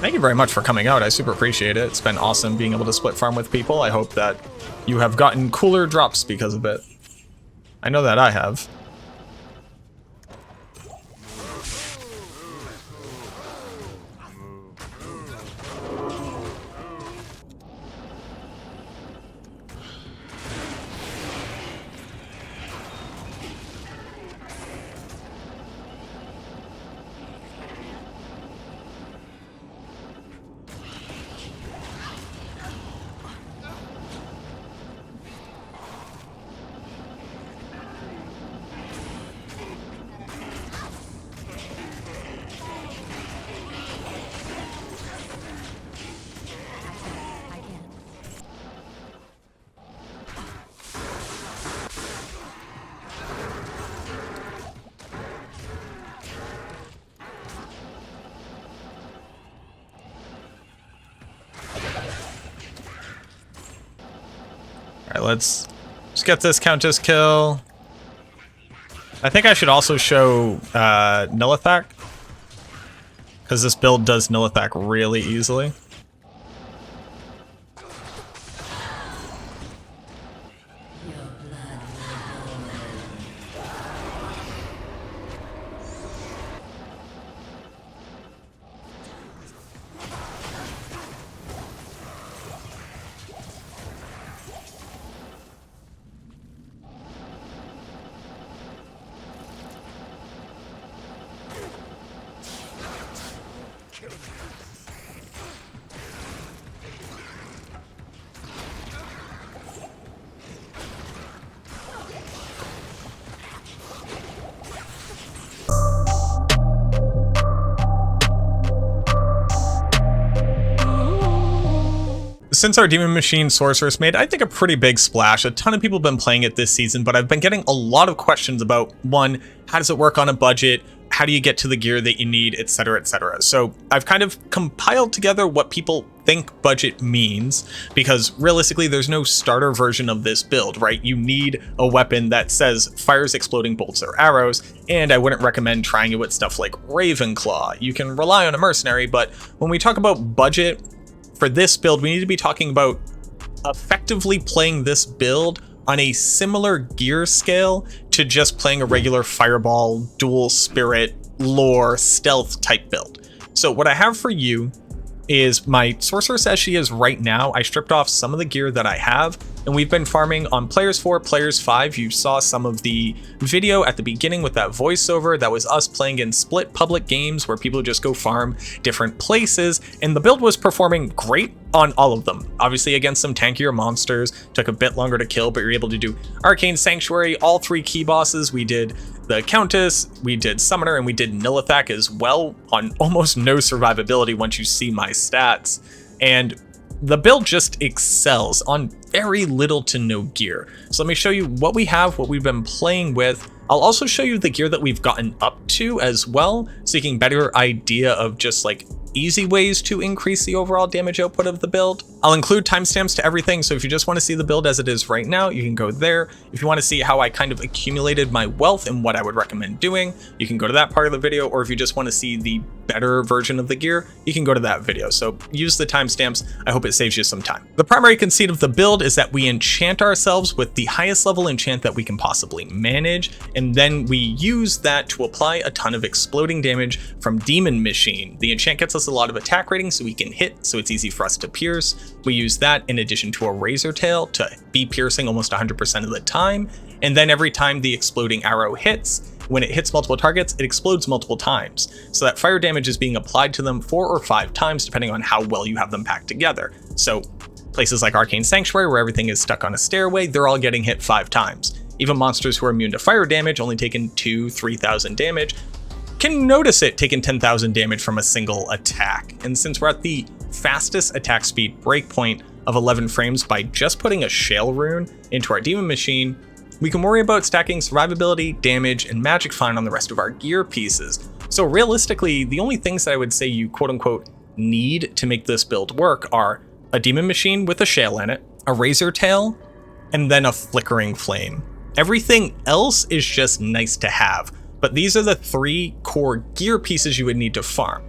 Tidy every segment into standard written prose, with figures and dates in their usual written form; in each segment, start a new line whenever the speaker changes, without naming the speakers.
Thank you very much for coming out. I super appreciate it. It's been awesome being able to split farm with people. I hope that you have gotten cooler drops because of it. I know that I have. Alright, let's get this Countess kill. I think I should also show Nullifac, because this build does Nullifac really easily. Since our Demon Machine Sorceress made, I think, a pretty big splash, a ton of people have been playing it this season, but I've been getting a lot of questions about, one, how does it work on a budget? How do you get to the gear that you need, etc., etc. So I've kind of compiled together what people think budget means, because realistically there's no starter version of this build, right? You need a weapon that says fires exploding bolts or arrows, and I wouldn't recommend trying it with stuff like Ravenclaw. You can rely on a mercenary, but when we talk about budget for this build, we need to be talking about effectively playing this build on a similar gear scale to just playing a regular fireball, dual spirit, lore, stealth type build. So what I have for you is my sorceress as she is right now. I stripped off some of the gear that I have, and we've been farming on players 4, players 5. You saw some of the video at the beginning with that voiceover. That was us playing in split public games where people just go farm different places, and the build was performing great on all of them. Obviously against some tankier monsters, took a bit longer to kill, but you're able to do Arcane Sanctuary, all 3 key bosses. We did the Countess, we did Summoner, and we did Nullifac as well on almost no survivability once you see my stats. And the build just excels on very little to no gear. So let me show you what we have, what we've been playing with. I'll also show you the gear that we've gotten up to as well, so you can get a better idea of just like easy ways to increase the overall damage output of the build. I'll include timestamps to everything, so if you just want to see the build as it is right now, you can go there. If you want to see how I kind of accumulated my wealth and what I would recommend doing, you can go to that part of the video, or if you just want to see the better version of the gear, you can go to that video. So use the timestamps. I hope it saves you some time. The primary conceit of the build is that we enchant ourselves with the highest level enchant that we can possibly manage, and then we use that to apply a ton of exploding damage from Demon Machine. The enchant gets us a lot of attack rating so we can hit, so it's easy for us to pierce. We use that in addition to a razor tail to be piercing almost 100% of the time, and then every time the exploding arrow hits, when it hits multiple targets, it explodes multiple times. So that fire damage is being applied to them 4 or 5 times depending on how well you have them packed together. So places like Arcane Sanctuary, where everything is stuck on a stairway, they're all getting hit 5 times. Even monsters who are immune to fire damage, only taking 2,000-3,000 damage, can notice it taking 10,000 damage from a single attack. And since we're at the fastest attack speed breakpoint of 11 frames by just putting a Shale Rune into our Demon Machine, we can worry about stacking survivability, damage, and magic fine on the rest of our gear pieces. So realistically, the only things that I would say you quote-unquote need to make this build work are a Demon Machine with a Shale in it, a Razor Tail, and then a Flickering Flame. Everything else is just nice to have, but these are the 3 core gear pieces you would need to farm.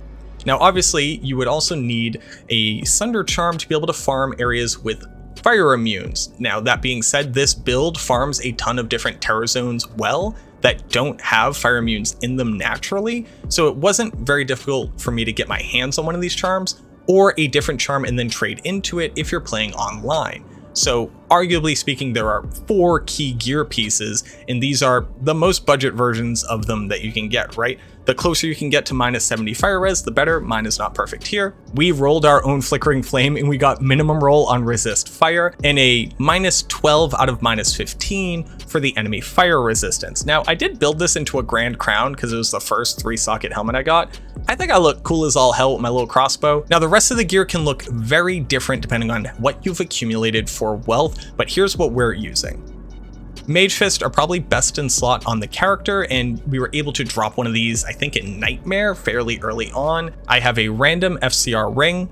Now, obviously, you would also need a Sunder Charm to be able to farm areas with fire immunes. Now, that being said, this build farms a ton of different terror zones well that don't have fire immunes in them naturally, so it wasn't very difficult for me to get my hands on one of these charms, or a different charm and then trade into it if you're playing online. So arguably speaking, there are 4 key gear pieces, and these are the most budget versions of them that you can get, right? The closer you can get to minus 70 fire res, the better. Mine is not perfect here. We rolled our own flickering flame and we got minimum roll on resist fire and a minus 12 out of minus 15 for the enemy fire resistance. Now, I did build this into a grand crown because it was the first 3-socket helmet I got. I think I look cool as all hell with my little crossbow. Now, the rest of the gear can look very different depending on what you've accumulated for wealth, but here's what we're using. Mage Fist are probably best in slot on the character, and we were able to drop one of these, I think in Nightmare, fairly early on. I have a random FCR ring.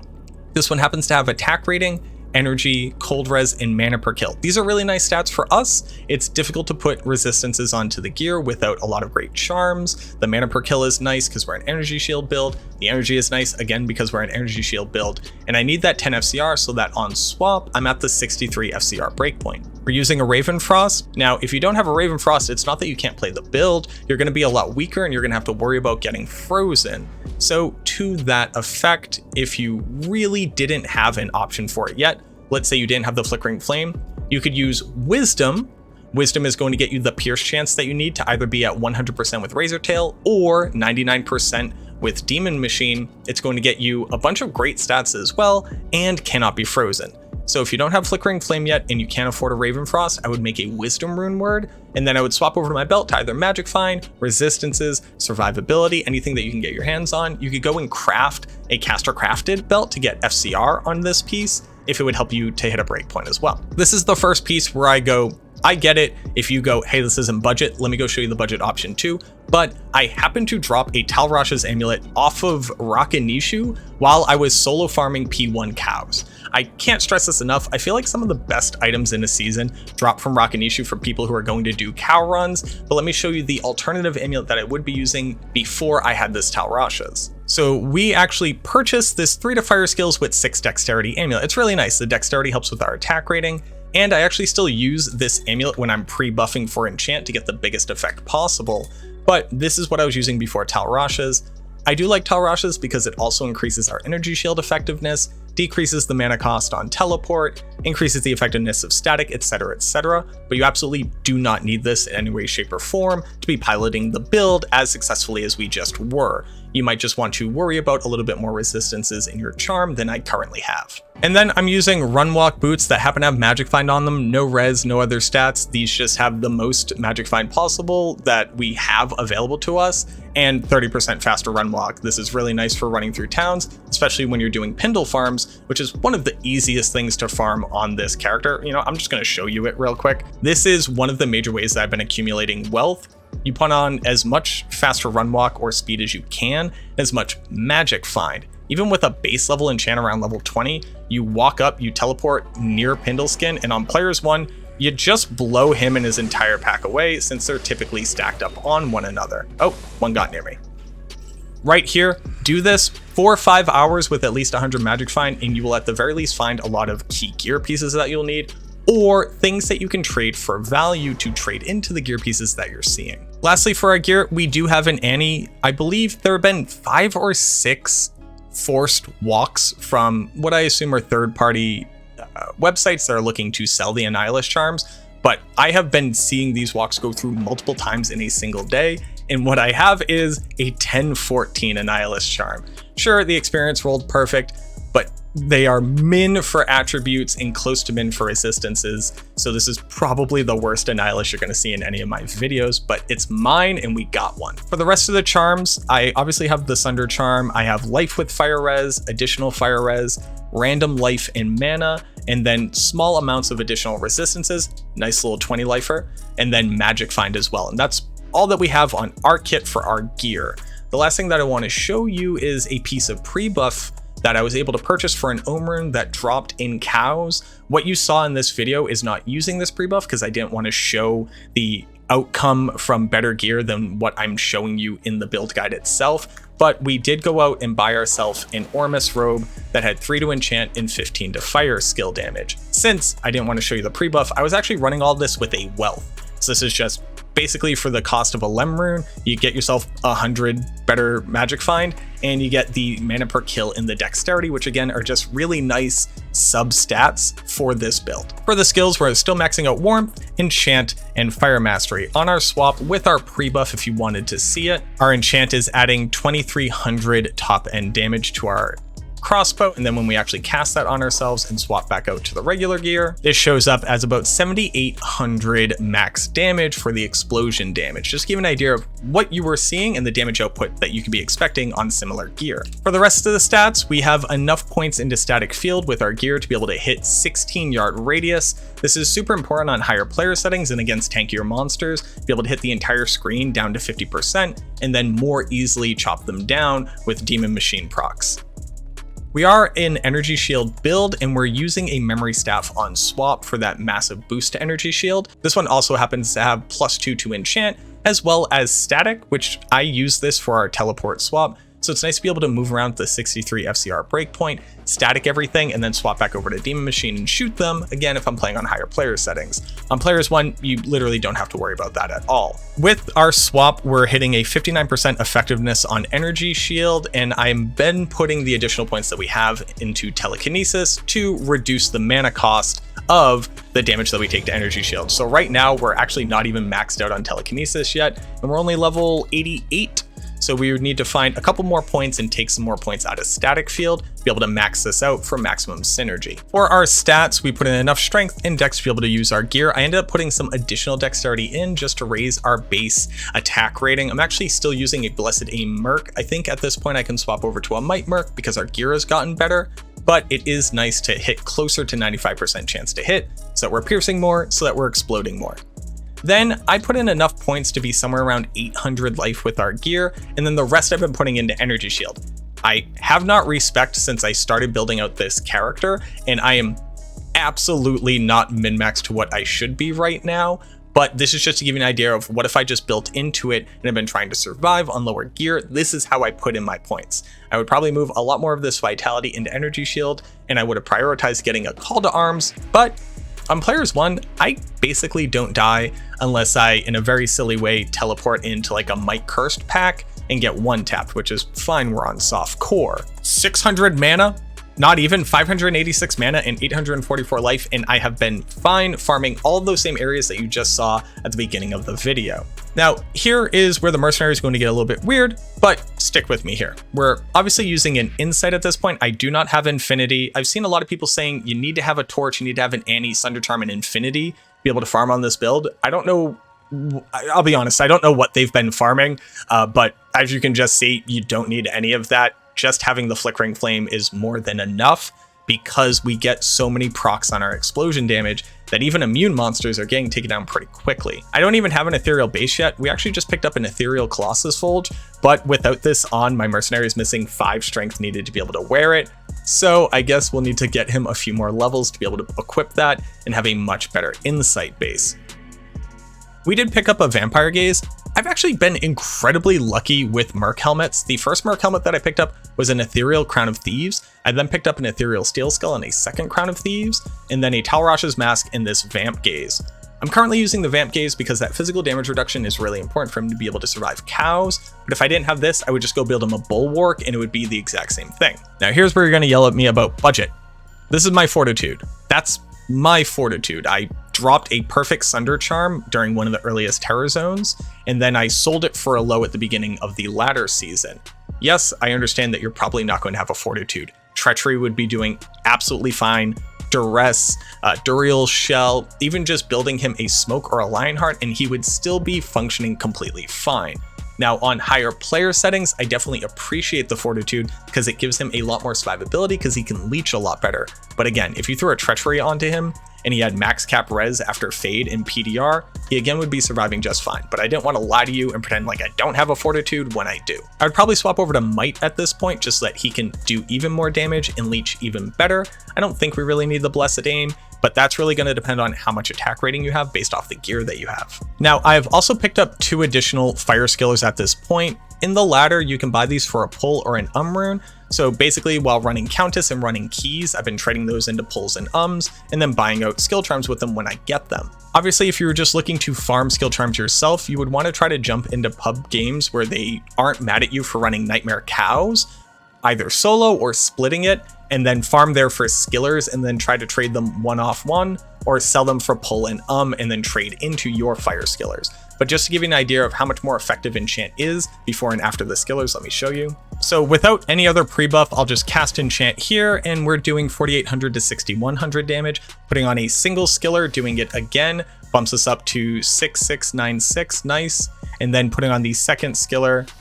This one happens to have attack rating, energy, cold res, and mana per kill. These are really nice stats for us. It's difficult to put resistances onto the gear without a lot of great charms. The mana per kill is nice because we're an energy shield build. The energy is nice again because we're an energy shield build. And I need that 10 FCR so that on swap, I'm at the 63 FCR breakpoint. We're using a Ravenfrost. Now, if you don't have a Ravenfrost, it's not that you can't play the build. You're going to be a lot weaker and you're going to have to worry about getting frozen. So to that effect, if you really didn't have an option for it yet, let's say you didn't have the Flickering Flame, you could use Wisdom. Wisdom is going to get you the Pierce chance that you need to either be at 100% with Razortail or 99% with Demon Machine. It's going to get you a bunch of great stats as well and cannot be frozen. So if you don't have Flickering Flame yet and you can't afford a Ravenfrost, I would make a Wisdom rune word, and then I would swap over to my belt to either Magic Find, Resistances, Survivability, anything that you can get your hands on. You could go and craft a Caster Crafted belt to get FCR on this piece if it would help you to hit a breakpoint as well. This is the first piece where I go, I get it. If you go, hey, this isn't budget, let me go show you the budget option too. But I happened to drop a Talrash's amulet off of Rakanishu while I was solo farming P1 cows. I can't stress this enough. I feel like some of the best items in a season drop from Rakanishu for people who are going to do cow runs, but let me show you the alternative amulet that I would be using before I had this Talrash's. So we actually purchased this 3 to fire skills with 6 dexterity amulet. It's really nice. The dexterity helps with our attack rating, and I actually still use this amulet when I'm pre-buffing for enchant to get the biggest effect possible. But this is what I was using before Talrash's. I do like Talrash's because it also increases our energy shield effectiveness, decreases the mana cost on teleport, increases the effectiveness of static, etc, etc. But you absolutely do not need this in any way, shape, or form to be piloting the build as successfully as we just were. You might just want to worry about a little bit more resistances in your charm than I currently have. And then I'm using Run Walk boots that happen to have Magic Find on them. No res, no other stats. These just have the most Magic Find possible that we have available to us, and 30% faster Run Walk. This is really nice for running through towns, especially when you're doing Pindle farms, which is one of the easiest things to farm on this character. You know, I'm just going to show you it real quick. This is one of the major ways that I've been accumulating wealth. You put on as much faster Run Walk or speed as you can, as much Magic Find. Even with a base level enchant around level 20, you walk up, you teleport near Pindleskin, and on players 1, you just blow him and his entire pack away since they're typically stacked up on one another. Oh, one got near me. Right here, do this 4 or 5 hours with at least 100 Magic Find, and you will at the very least find a lot of key gear pieces that you'll need, or things that you can trade for value to trade into the gear pieces that you're seeing. Lastly, for our gear, we do have an Annie. I believe there have been 5 or 6 forced walks from what I assume are third-party websites that are looking to sell the Annihilus charms, but I have been seeing these walks go through multiple times in a single day, and what I have is a 1014 Annihilus charm. Sure, the experience rolled perfect, but they are min for attributes and close to min for resistances, so this is probably the worst Annihilus you're going to see in any of my videos, but it's mine and we got one. For the rest of the charms, I obviously have the Sunder charm. I have life with fire res, additional fire res, random life and mana, and then small amounts of additional resistances, nice little 20 lifer, and then Magic Find as well. And that's all that we have on our kit for our gear. The last thing that I want to show you is a piece of pre-buff that I was able to purchase for an Ohm rune that dropped in cows. What you saw in this video is not using this pre-buff because I didn't want to show the outcome from better gear than what I'm showing you in the build guide itself. but we did go out and buy ourselves an Ormus robe that had 3 to enchant and 15 to fire skill damage. Since I didn't want to show you the pre-buff, I was actually running all this with a wealth. So this is just basically for the cost of a Lem rune, you get yourself 100 better magic find, and you get the mana per kill in the dexterity, which again are just really nice sub stats for this build. For the skills, we're still maxing out warmth, enchant, and fire mastery on our swap with our pre-buff if you wanted to see it. Our enchant is adding 2300 top end damage to our crossbow, and then when we actually cast that on ourselves and swap back out to the regular gear, this shows up as about 7800 max damage for the explosion damage. Just to give an idea of what you were seeing and the damage output that you could be expecting on similar gear. For the rest of the stats, we have enough points into static field with our gear to be able to hit 16-yard radius. This is super important on higher player settings and against tankier monsters, be able to hit the entire screen down to 50% and then more easily chop them down with demon machine procs. We are in energy shield build, and we're using a memory staff on swap for that massive boost to energy shield. This one also happens to have +2 to enchant, as well as static, which I use this for our teleport swap. So it's nice to be able to move around the 63 FCR breakpoint, static everything, and then swap back over to Demon Machine and shoot them, again, if I'm playing on higher player settings. On Players 1, you literally don't have to worry about that at all. With our swap, we're hitting a 59% effectiveness on Energy Shield, and I've been putting the additional points that we have into Telekinesis to reduce the mana cost of the damage that we take to Energy Shield. So right now, we're actually not even maxed out on Telekinesis yet, and we're only level 88. So we would need to find a couple more points and take some more points out of static field to be able to max this out for maximum synergy. For our stats, we put in enough strength and dex to be able to use our gear. I ended up putting some additional dexterity in just to raise our base attack rating. I'm actually still using a Blessed Aim Merc. I think at this point I can swap over to a Might Merc because our gear has gotten better, but it is nice to hit closer to 95% chance to hit so that we're piercing more, so that we're exploding more. Then I put in enough points to be somewhere around 800 life with our gear, and then the rest I've been putting into Energy Shield. I have not respect since I started building out this character, and I am absolutely not min-maxed to what I should be right now, but this is just to give you an idea of what if I just built into it and have been trying to survive on lower gear. This is how I put in my points. I would probably move a lot more of this vitality into Energy Shield, and I would have prioritized getting a Call to Arms, but on Players 1, I basically don't die unless I, in a very silly way, teleport into like a Might Cursed pack and get one tapped, which is fine, we're on soft core. 600 mana, not even 586 mana and 844 life, and I have been fine farming all of those same areas that you just saw at the beginning of the video. Now, here is where the Mercenary is going to get a little bit weird, but stick with me here. We're obviously using an Insight at this point. I do not have Infinity. I've seen a lot of people saying you need to have a Torch, you need to have an Annie, Sunder Charm, and Infinity to be able to farm on this build. I don't know. I'll be honest, I don't know what they've been farming, but as you can just see, you don't need any of that. Just having the Flickering Flame is more than enough because we get so many procs on our explosion damage that even immune monsters are getting taken down pretty quickly. I don't even have an ethereal base yet. We actually just picked up an ethereal Colossus Fulge, but without this on, my Mercenary is missing 5 strength needed to be able to wear it. So I guess we'll need to get him a few more levels to be able to equip that and have a much better insight base. We did pick up a Vampire Gaze. I've actually been incredibly lucky with Merc helmets. The first Merc helmet that I picked up was an Ethereal Crown of Thieves. I then picked up an Ethereal Steel Skull and a second Crown of Thieves, and then a Talrash's Mask and this Vamp Gaze. I'm currently using the Vamp Gaze because that physical damage reduction is really important for him to be able to survive cows, but if I didn't have this, I would just go build him a Bulwark and it would be the exact same thing. Now here's where you're gonna yell at me about budget. This is my Fortitude. That's my Fortitude. I dropped a perfect Sunder Charm during one of the earliest Terror Zones, and then I sold it for a low at the beginning of the latter season. Yes, I understand that you're probably not going to have a Fortitude. Treachery would be doing absolutely fine. Duress, Duriel Shell, even just building him a Smoke or a Lionheart, and he would still be functioning completely fine. Now on higher player settings, I definitely appreciate the Fortitude because it gives him a lot more survivability because he can leech a lot better. But again, if you threw a Treachery onto him and he had max cap res after Fade and PDR, he again would be surviving just fine. But I didn't want to lie to you and pretend like I don't have a Fortitude when I do. I would probably swap over to Might at this point just so that he can do even more damage and leech even better. I don't think we really need the Blessed Aim, but that's really going to depend on how much attack rating you have based off the gear that you have. Now, I've also picked up 2 additional fire skillers at this point. In the latter, you can buy these for a pull or an rune. So basically, while running Countess and running keys, I've been trading those into pulls and and then buying out skill charms with them when I get them. Obviously, if you were just looking to farm skill charms yourself, you would want to try to jump into pub games where they aren't mad at you for running Nightmare Cows, either solo or splitting it, and then farm there for skillers and then try to trade them one, or sell them for pull and then trade into your fire skillers. But just to give you an idea of how much more effective Enchant is before and after the skillers, let me show you. So without any other pre-buff, I'll just cast Enchant here, and we're doing 4,800 to 6,100 damage. Putting on a single skiller, doing it again, bumps us up to 6,696, nice. And then putting on the second skiller,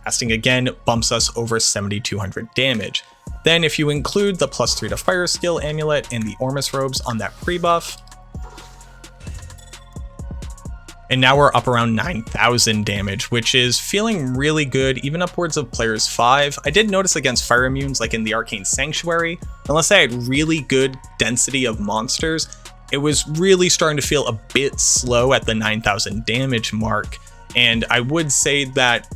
casting again, bumps us over 7,200 damage. Then if you include the +3 to fire skill amulet and the Ormus robes on that pre-buff, and now we're up around 9,000 damage, which is feeling really good, even upwards of players 5. I did notice against fire immunes, like in the Arcane Sanctuary, unless I had really good density of monsters, it was really starting to feel a bit slow at the 9,000 damage mark. And I would say that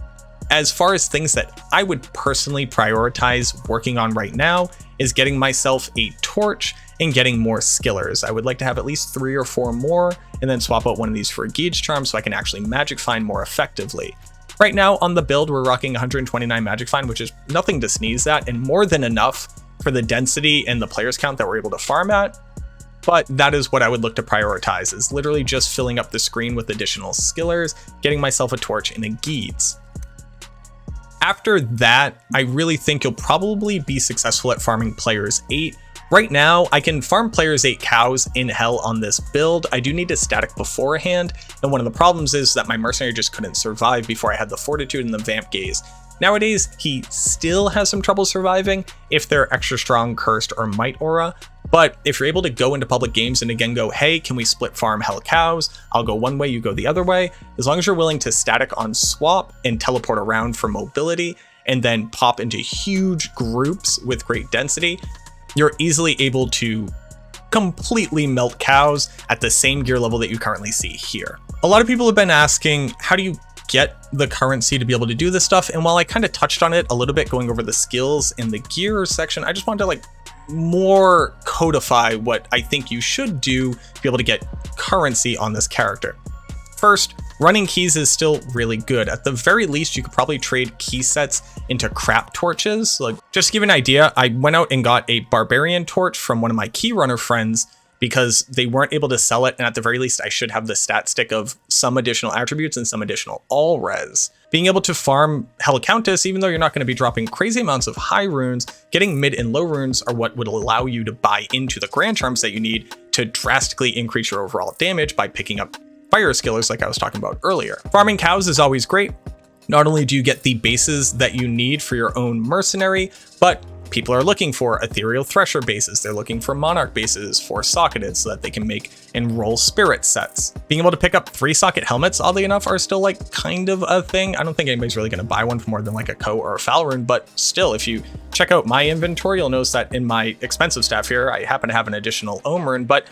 as far as things that I would personally prioritize working on right now is getting myself a torch and getting more skillers. I would like to have at least 3 or 4 more and then swap out one of these for a gauge charm so I can actually magic find more effectively. Right now on the build, we're rocking 129 magic find, which is nothing to sneeze at and more than enough for the density and the players count that we're able to farm at. But that is what I would look to prioritize, is literally just filling up the screen with additional skillers, getting myself a torch and a Geeds. After that, I really think you'll probably be successful at farming players 8. Right now, I can farm players 8 cows in hell on this build. I do need to static beforehand, and one of the problems is that my mercenary just couldn't survive before I had the fortitude and the vamp gaze. Nowadays, he still has some trouble surviving if they're extra strong, cursed, or might aura. But if you're able to go into public games and again go, hey, can we split farm hell cows? I'll go one way, you go the other way. As long as you're willing to static on swap and teleport around for mobility and then pop into huge groups with great density, you're easily able to completely melt cows at the same gear level that you currently see here. A lot of people have been asking, how do you get the currency to be able to do this stuff? And while I kind of touched on it a little bit going over the skills in the gear section, I just wanted to more codify what I think you should do to be able to get currency on this character. First, running keys is still really good. At the very least, you could probably trade key sets into crap torches. Just to give you an idea, I went out and got a barbarian torch from one of my key runner friends because they weren't able to sell it, and at the very least I should have the stat stick of some additional attributes and some additional all res. Being able to farm Hell Countess, even though you're not going to be dropping crazy amounts of high runes, getting mid and low runes are what would allow you to buy into the grand charms that you need to drastically increase your overall damage by picking up fire skillers like I was talking about earlier. Farming cows is always great. Not only do you get the bases that you need for your own mercenary, but people are looking for ethereal thresher bases. They're looking for monarch bases for socketed so that they can make and roll spirit sets. Being able to pick up 3 socket helmets, oddly enough, are still kind of a thing. I don't think anybody's really going to buy one for more than a co or a foul rune, but still, if you check out my inventory, you'll notice that in my expensive staff here, I happen to have an additional ohm rune, but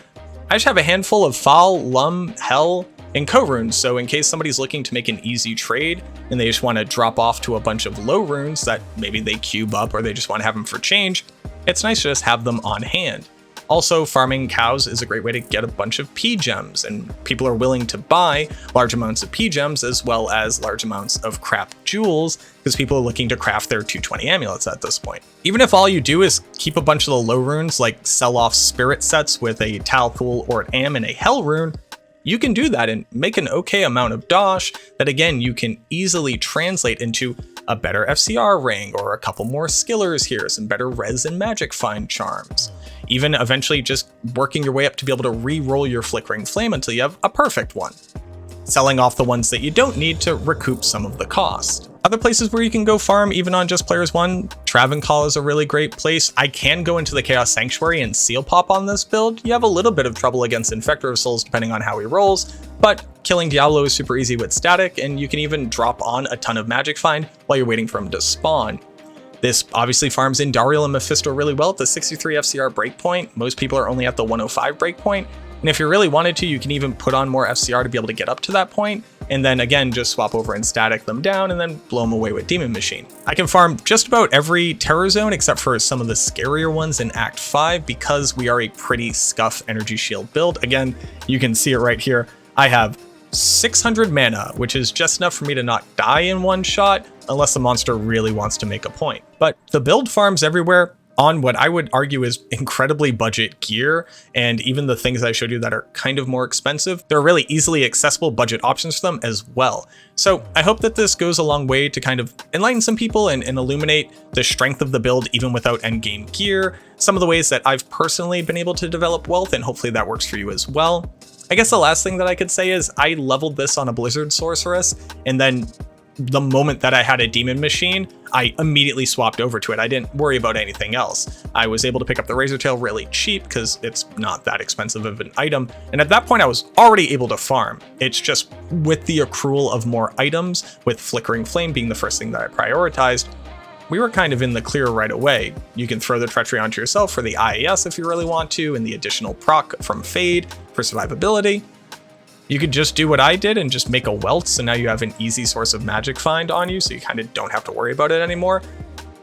I just have a handful of foul, lum, hell, and co-runes, so in case somebody's looking to make an easy trade and they just want to drop off to a bunch of low runes that maybe they cube up or they just want to have them for change, it's nice to just have them on hand. Also, farming cows is a great way to get a bunch of P gems, and people are willing to buy large amounts of P gems as well as large amounts of crap jewels because people are looking to craft their 220 amulets at this point. Even if all you do is keep a bunch of the low runes, like sell off spirit sets with a Talthul or an Am and a Hell rune, you can do that and make an okay amount of dosh that, again, you can easily translate into a better FCR ring or a couple more skillers here, some better res and magic find charms. Even eventually just working your way up to be able to re-roll your flickering flame until you have a perfect one. Selling off the ones that you don't need to recoup some of the cost. Other places where you can go farm, even on just players 1, Travancore is a really great place. I can go into the Chaos Sanctuary and seal pop on this build. You have a little bit of trouble against Infector of Souls depending on how he rolls, but killing Diablo is super easy with static, and you can even drop on a ton of magic find while you're waiting for him to spawn. This obviously farms in Dariel and Mephisto really well at the 63 FCR breakpoint. Most people are only at the 105 breakpoint. And if you really wanted to, you can even put on more FCR to be able to get up to that point and then again just swap over and static them down and then blow them away with Demon Machine. I can farm just about every terror zone except for some of the scarier ones in Act 5 because we are a pretty scuff energy shield build. Again, you can see it right here. I have 600 mana, which is just enough for me to not die in one shot unless the monster really wants to make a point. But the build farms everywhere on what I would argue is incredibly budget gear, and even the things I showed you that are kind of more expensive, there are really easily accessible budget options for them as well. So I hope that this goes a long way to kind of enlighten some people and illuminate the strength of the build even without endgame gear, some of the ways that I've personally been able to develop wealth, and hopefully that works for you as well. I guess the last thing that I could say is I leveled this on a Blizzard sorceress, and then the moment that I had a Demon Machine, I immediately swapped over to it. I didn't worry about anything else. I was able to pick up the Razor Tail really cheap because it's not that expensive of an item. And at that point I was already able to farm. It's just with the accrual of more items, with Flickering Flame being the first thing that I prioritized, we were kind of in the clear right away. You can throw the Treachery onto yourself for the IAS if you really want to, and the additional proc from Fade for survivability. You could just do what I did and just make a Welt, so now you have an easy source of magic find on you, so you kind of don't have to worry about it anymore.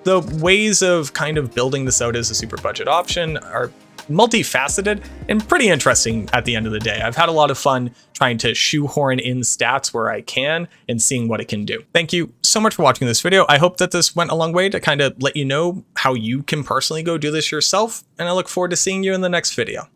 The ways of kind of building this out as a super budget option are multifaceted and pretty interesting at the end of the day. I've had a lot of fun trying to shoehorn in stats where I can and seeing what it can do. Thank you so much for watching this video. I hope that this went a long way to kind of let you know how you can personally go do this yourself, and I look forward to seeing you in the next video.